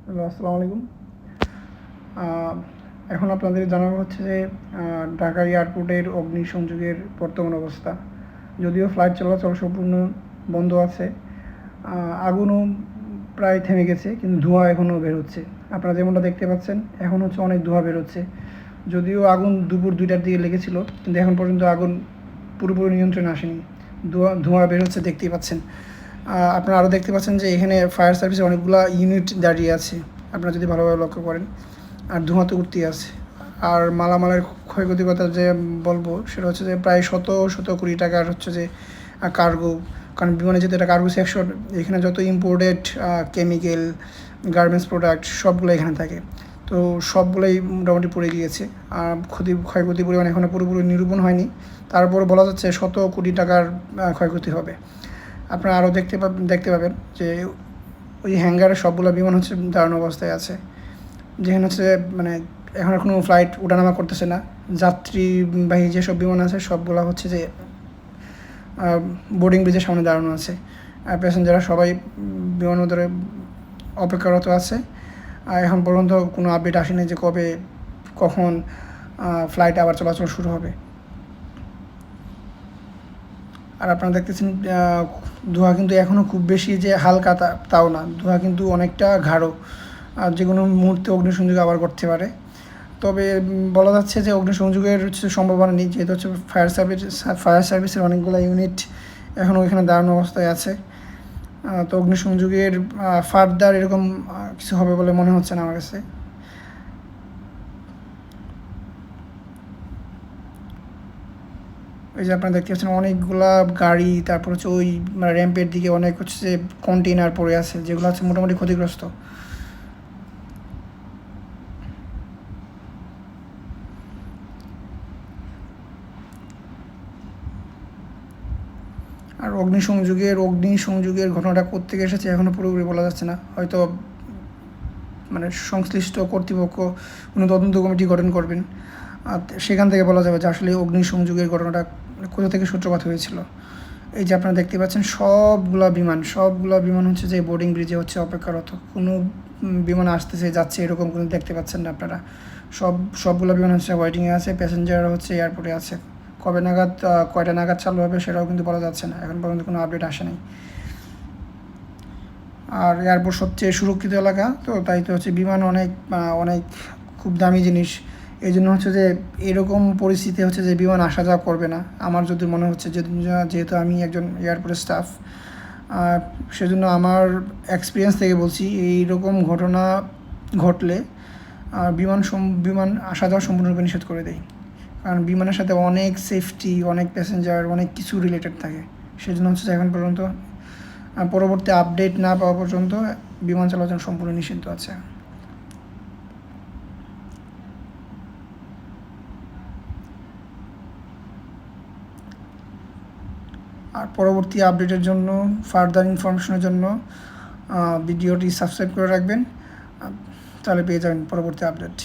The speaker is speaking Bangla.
হ্যালো, আসসালামু আলাইকুম। এখন আপনাদের জানানো হচ্ছে যে ঢাকা এয়ারপোর্টের অগ্নিসংযোগের বর্তমান অবস্থা। যদিও ফ্লাইট চলাচল সম্পূর্ণ বন্ধ আছে, আগুনও প্রায় থেমে গেছে, কিন্তু ধোঁয়া এখনও বের হচ্ছে। আপনারা যেমনটা দেখতে পাচ্ছেন, এখন হচ্ছে অনেক ধোঁয়া বের হচ্ছে। যদিও আগুন দুপুর 2টার দিকে লেগেছিল, কিন্তু এখন পর্যন্ত আগুন পুরোপুরি নিয়ন্ত্রণে আসেনি। ধোঁয়া বের হচ্ছে, দেখতেই পাচ্ছেন। আপনারা আরও দেখতে পাচ্ছেন যে এখানে ফায়ার সার্ভিসের অনেকগুলো ইউনিট দাঁড়িয়ে আছে, আপনারা যদি ভালোভাবে লক্ষ্য করেন। আর ধোঁয়া তো উঠতেই আছে। আর মালামালের ক্ষয়ক্ষতির কথা যে বলবো, সেটা হচ্ছে যে প্রায় শত কোটি টাকার হচ্ছে যে কার্গো। কারণ বিমানে যেহেতু এটা কার্গো সেকশন, এখানে যত ইম্পোর্টেড কেমিক্যাল, গার্মেন্টস প্রোডাক্ট সবগুলো এখানে থাকে। তো সবগুলোই মোটামুটি পড়ে গিয়েছে। আর ক্ষয়ক্ষতির পরিমাণ এখনও পুরোপুরি নিরূপণ হয়নি। তারপরে বলা যাচ্ছে শত কোটি টাকার ক্ষয়ক্ষতি হবে। আপনারা আরও দেখতে পাবেন যে ওই হ্যাঙ্গারে সবগুলো বিমান হচ্ছে দারুণ অবস্থায় আছে। যেখানে হচ্ছে মানে এখন আর কোনো ফ্লাইট ওঠানামা করতেছে না। যাত্রীবাহী যেসব বিমান আছে সবগুলো হচ্ছে যে বোর্ডিং ব্রিজের সামনে দাঁড়ানো আছে। আর প্যাসেঞ্জাররা সবাই বিমানবন্দরে অপেক্ষারত আছে। আর এখন পর্যন্ত কোনো আপডেট আসেনি যে কখন ফ্লাইট আবার চলাচল শুরু হবে। আর আপনারা দেখতেছেন ধোঁয়া কিন্তু এখনও খুব বেশি যে হালকা তাও না, ধোঁয়া কিন্তু অনেকটা গাঢ়। আর যে কোনো মুহূর্তে অগ্নিসংযোগ আবার করতে পারে। তবে বলা যাচ্ছে যে অগ্নিসংযোগের হচ্ছে সম্ভাবনা নেই, যেহেতু হচ্ছে ফায়ার সার্ভিসের অনেকগুলো ইউনিট এখনও এখানে দাঁড়ানো অবস্থায় আছে। তো অগ্নিসংযোগের ফার্দার এরকম কিছু হবে বলে মনে হচ্ছে না আমার কাছে। এই যে আপনারা দেখতে পাচ্ছেন অনেকগুলা গাড়ি, তারপর হচ্ছে ওই র্যাম্পের দিকে অনেক হচ্ছে যে কন্টেইনার পড়ে আছে, যেগুলো হচ্ছে মোটামুটি ক্ষতিগ্রস্ত। আর অগ্নিসংযোগের ঘটনাটা কোত্থেকে এসেছে এখনও পুরোপুরি বলা যাচ্ছে না। হয়তো সংশ্লিষ্ট কর্তৃপক্ষ কোনো তদন্ত কমিটি গঠন করবেন, আর সেখান থেকে বলা যাবে যে আসলে অগ্নিসংযোগের ঘটনাটা কোথা থেকে সূত্রপাত হয়েছিল। এই যে আপনারা দেখতে পাচ্ছেন সবগুলা বিমান হচ্ছে যে বোর্ডিং ব্রিজে হচ্ছে অপেক্ষারত। কোনো বিমান আসতেছে যাচ্ছে এরকম কোনো দেখতে পাচ্ছেন না আপনারা। সবগুলো বিমান হচ্ছে ওয়েটিংয়ে আছে, প্যাসেঞ্জাররা হচ্ছে এয়ারপোর্টে আছে। কবে নাগাদ কয়টা নাগাদ চালু হবে সেটাও কিন্তু বলা যাচ্ছে না, এখন পর্যন্ত কোনো আপডেট আসেনি। আর এয়ারপোর্ট সবচেয়ে সুরক্ষিত এলাকা, তো তাই তো হচ্ছে বিমান অনেক খুব দামি জিনিস। এই জন্য হচ্ছে যে এরকম পরিস্থিতি হচ্ছে যে বিমান আসা যাওয়া করবে না আমার যদি মনে হচ্ছে, যেহেতু আমি একজন এয়ারপোর্টের স্টাফ। সেজন্য আমার এক্সপিরিয়েন্স থেকে বলছি, এইরকম ঘটনা ঘটলে বিমান আসা যাওয়া সম্পূর্ণরূপে নিষেধ করে দেয়। কারণ বিমানের সাথে অনেক সেফটি, অনেক প্যাসেঞ্জার, অনেক কিছু রিলেটেড থাকে। সেজন্য হচ্ছে এখন পর্যন্ত পরবর্তী আপডেট না পাওয়া পর্যন্ত বিমান চলাচল সম্পূর্ণ নিষিদ্ধ আছে। আর পরবর্তী আপডেটের জন্য, ফার্দার ইনফরমেশনের জন্য ভিডিওটি সাবস্ক্রাইব করে রাখবেন, তাহলে পেয়ে যাবেন পরবর্তী আপডেট।